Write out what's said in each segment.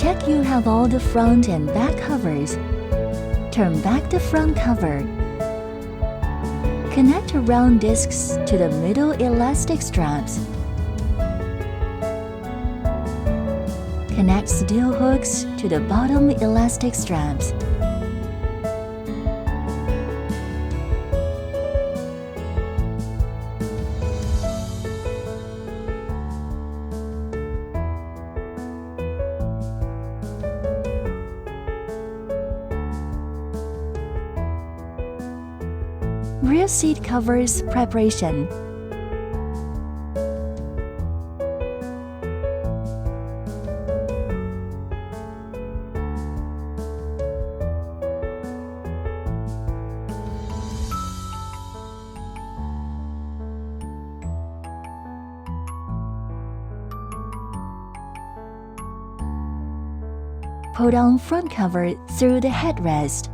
Check you have all the front and back covers. Turn back the front cover. Connect round discs to the middle elastic straps. Connect steel hooks to the bottom elastic straps. Rear seat covers preparation. Pull down front cover through the headrest.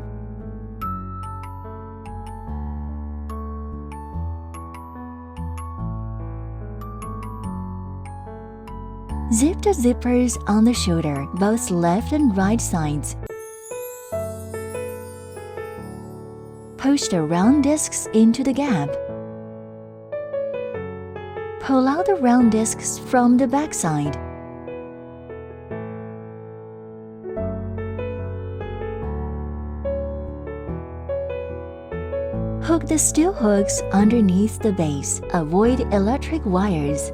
Zip the zippers on the shoulder, both left and right sides. Push the round discs into the gap. Pull out the round discs from the back side. Hook the steel hooks underneath the base. Avoid electric wires.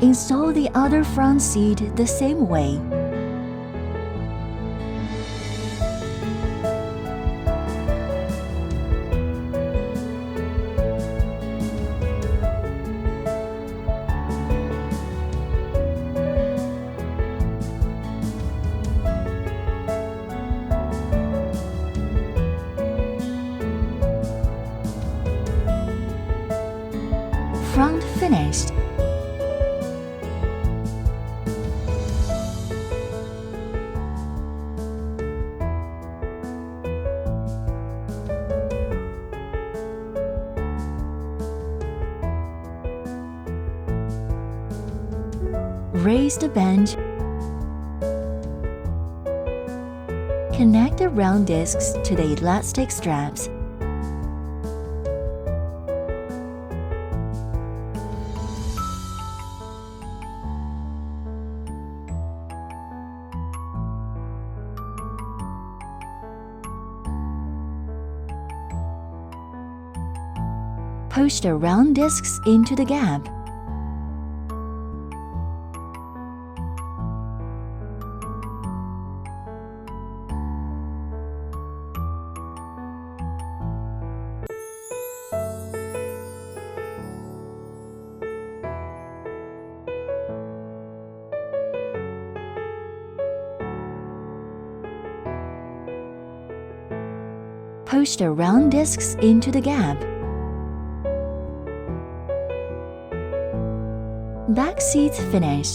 Install the other front seat the same way. Front finished. Raise the bench. Connect the round discs to the elastic straps. Push the round discs into the gap. Push the round discs into the gap. Back seats finished.